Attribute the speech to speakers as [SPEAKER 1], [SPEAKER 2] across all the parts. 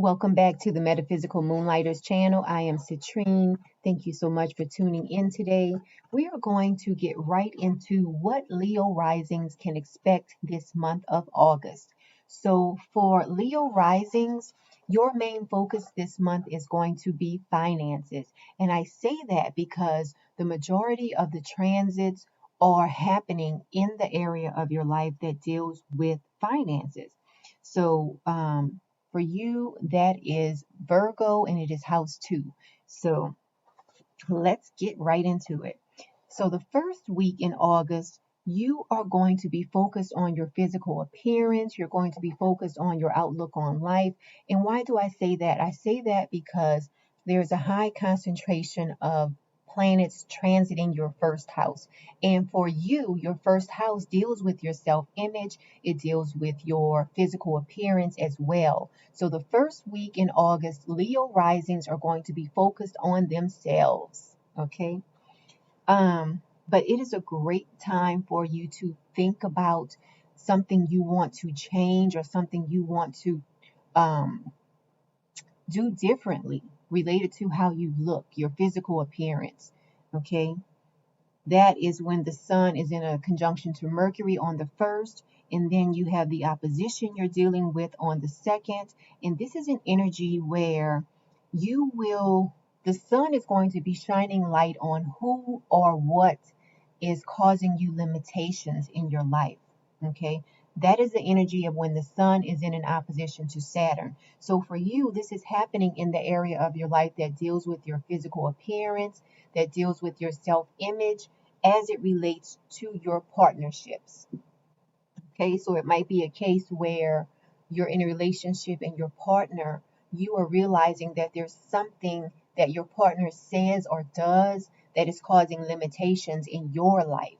[SPEAKER 1] Welcome back to the Metaphysical Moonlighters channel. I am Citrine. Thank you so much for tuning in today. We are going to get right into what Leo risings can expect this month of August. So for Leo risings, your main focus this month is going to be finances. And I say that because the majority of the transits are happening in the area of your life that deals with finances. So, for you, that is Virgo and it is house 2. So let's get right into it. So the first week in August, you are going to be focused on your physical appearance. You're going to be focused on your outlook on life. And why do I say that? I say that because there's a high concentration of planets transiting your first house. And for you, your first house deals with your self-image. It deals with your physical appearance as well. So the first week in August, Leo risings are going to be focused on themselves. Okay. But it is a great time for you to think about something you want to change or something you want to um, do differently related to how you look, your physical appearance. Okay. That is when the sun is in a conjunction to Mercury on the first, and then you have the opposition you're dealing with on the second. And this is an energy where you will, the sun is going to be shining light on who or what is causing you limitations in your life. Okay. That is the energy of when the sun is in an opposition to Saturn. So for you, this is happening in the area of your life that deals with your physical appearance, that deals with your self-image as it relates to your partnerships. Okay, so it might be a case where you're in a relationship and your partner, you are realizing that there's something that your partner says or does that is causing limitations in your life.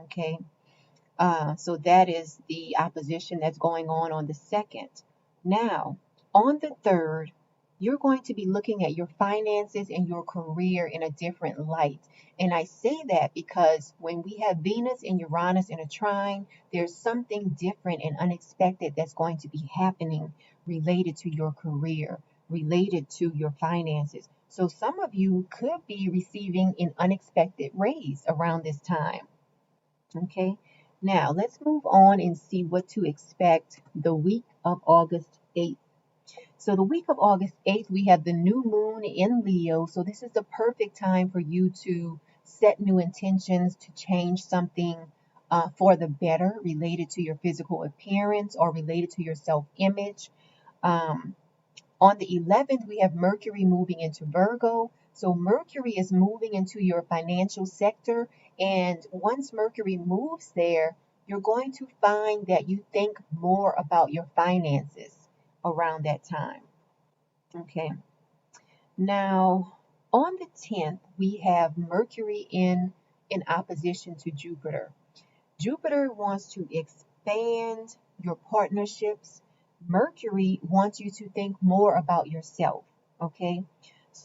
[SPEAKER 1] Okay, so that is the opposition that's going on the second. Now, on the third, you're going to be looking at your finances and your career in a different light. And I say that because when we have Venus and Uranus in a trine, there's something different and unexpected that's going to be happening related to your career, related to your finances. So some of you could be receiving an unexpected raise around this time. Okay, now let's move on and see what to expect the week of August 8th. So, the week of August 8th, we have the new moon in Leo. So, this is the perfect time for you to set new intentions to change something for the better related to your physical appearance or related to your self image. Um, on the 11th, we have Mercury moving into Virgo. So Mercury is moving into your financial sector. And once Mercury moves there, you're going to find that you think more about your finances around that time. Okay. Now, on the 10th, we have Mercury in opposition to Jupiter. Jupiter wants to expand your partnerships. Mercury wants you to think more about yourself. Okay.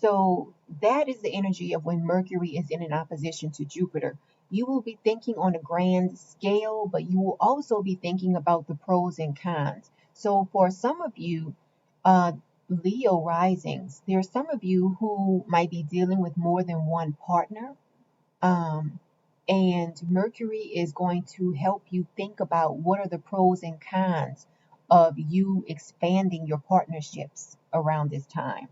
[SPEAKER 1] So that is the energy of when Mercury is in an opposition to Jupiter. You will be thinking on a grand scale, but you will also be thinking about the pros and cons. So for some of you, Leo risings, there are some of you who might be dealing with more than one partner. Um, and Mercury is going to help you think about what are the pros and cons of you expanding your partnerships around this time.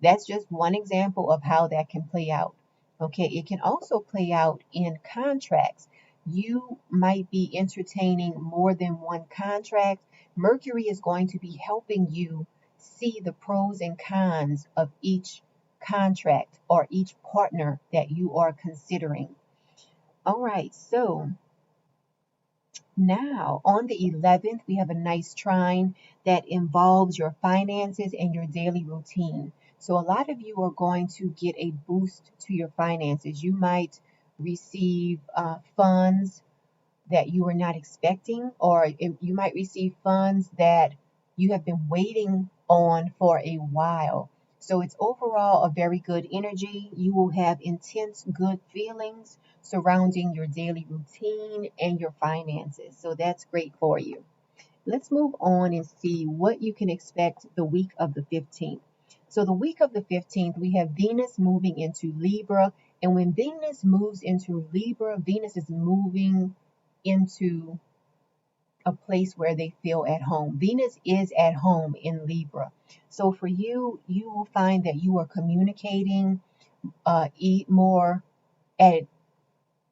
[SPEAKER 1] That's just one example of how that can play out. Okay, it can also play out in contracts. You might be entertaining more than one contract. Mercury is going to be helping you see the pros and cons of each contract or each partner that you are considering. All right, so now on the 11th, we have a nice trine that involves your finances and your daily routine. So a lot of you are going to get a boost to your finances. You might receive funds that you were not expecting, or you might receive funds that you have been waiting on for a while. So it's overall a very good energy. You will have intense good feelings surrounding your daily routine and your finances. So that's great for you. let's move on and see what you can expect the week of the 15th. So the week of the 15th, we have Venus moving into Libra. And when Venus moves into Libra, Venus is moving into a place where they feel at home. Venus is at home in Libra. So for you, you will find that you are communicating more at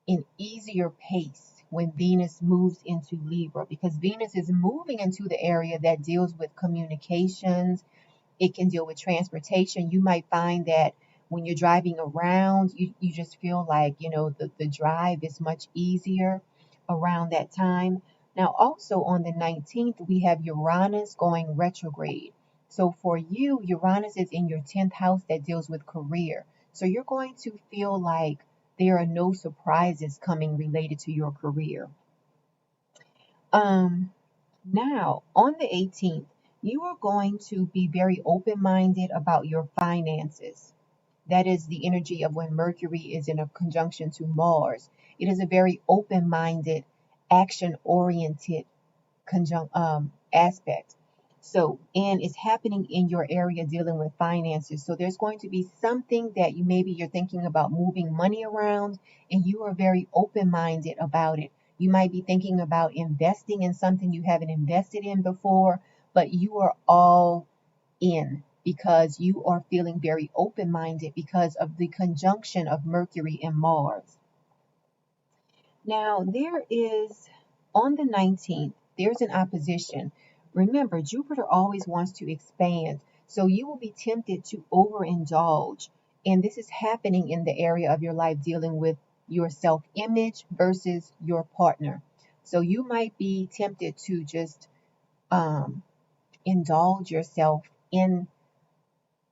[SPEAKER 1] an easier pace when Venus moves into Libra, because Venus is moving into the area that deals with communications. It can deal with transportation. You might find that when you're driving around, you just feel like, the drive is much easier around that time. Now, also on the 19th, we have Uranus going retrograde. So for you, Uranus is in your 10th house that deals with career. So you're going to feel like there are no surprises coming related to your career. Now, on the 18th, you are going to be very open minded about your finances. That is the energy of when Mercury is in a conjunction to Mars. It is a very open minded, action oriented aspect. So, and it's happening in your area dealing with finances. So there's going to be something that you're thinking about moving money around, and you are very open-minded about it. You might be thinking about investing in something you haven't invested in before, but you are all in because you are feeling very open-minded because of the conjunction of Mercury and Mars. Now, there is, on the 19th, there's an opposition. Remember, Jupiter always wants to expand, so you will be tempted to overindulge. And this is happening in the area of your life dealing with your self-image versus your partner. So you might be tempted to just indulge yourself in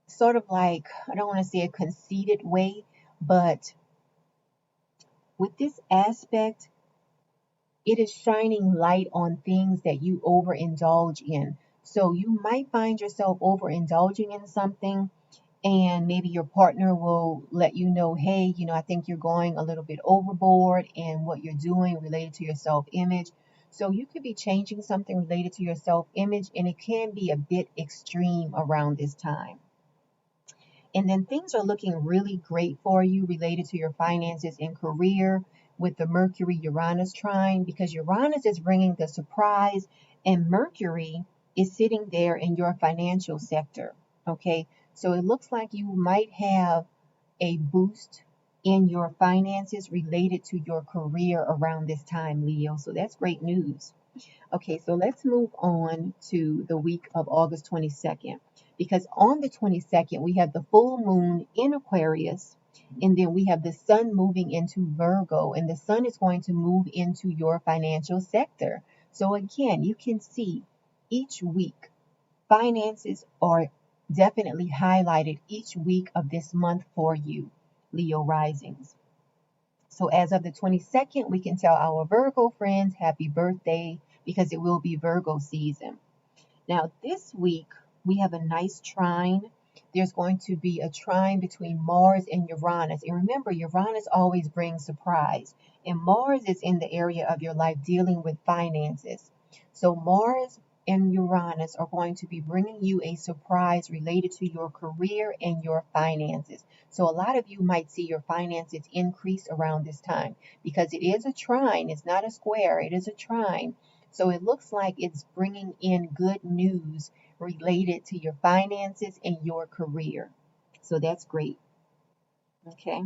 [SPEAKER 1] sort of like, I don't want to say a conceited way, but with this aspect, it is shining light on things that you overindulge in. So you might find yourself overindulging in something, and maybe your partner will let you know, hey, I think you're going a little bit overboard in what you're doing related to your self image. So you could be changing something related to your self image, and it can be a bit extreme around this time. And then things are looking really great for you related to your finances and career with the Mercury Uranus trine, because Uranus is bringing the surprise and Mercury is sitting there in your financial sector. Okay, so it looks like you might have a boost in your finances related to your career around this time, Leo. So that's great news. Okay, so let's move on to the week of August 22nd, because on the 22nd, we have the full moon in Aquarius, and then we have the sun moving into Virgo, and the sun is going to move into your financial sector. So again, you can see each week, finances are definitely highlighted each week of this month for you, Leo risings. So as of the 22nd, we can tell our Virgo friends happy birthday because it will be Virgo season. Now this week, we have a nice trine. There's going to be a trine between Mars and Uranus. And remember, Uranus always brings surprise. And Mars is in the area of your life dealing with finances. So Mars and Uranus are going to be bringing you a surprise related to your career and your finances. So a lot of you might see your finances increase around this time because it is a trine. It's not a square. It is a trine. So it looks like it's bringing in good news related to your finances and your career. So that's great. Okay.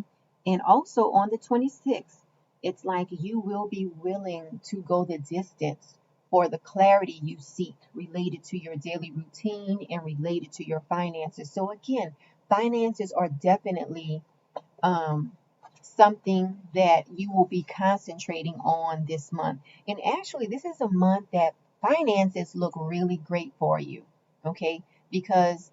[SPEAKER 1] And also on the 26th, it's like you will be willing to go the distance for the clarity you seek related to your daily routine and related to your finances. So again, finances are definitely something that you will be concentrating on this month. And actually, this is a month that finances look really great for you, okay? Because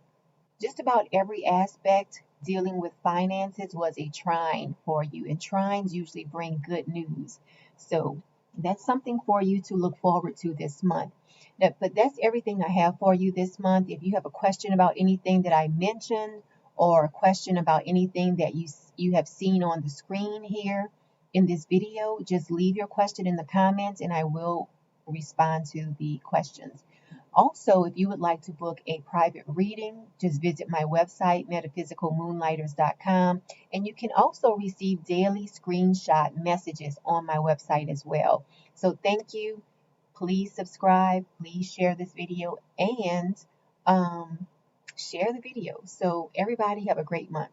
[SPEAKER 1] just about every aspect dealing with finances was a trine for you, and trines usually bring good news. So that's something for you to look forward to this month. But that's everything I have for you this month. If you have a question about anything that I mentioned, or a question about anything that you have seen on the screen here in this video, just leave your question in the comments and I will respond to the questions. Also, if you would like to book a private reading, just visit my website, metaphysicalmoonlighters.com, and you can also receive daily screenshot messages on my website as well. So thank you. Please subscribe, please share this video, and um, share the video. So everybody have a great month.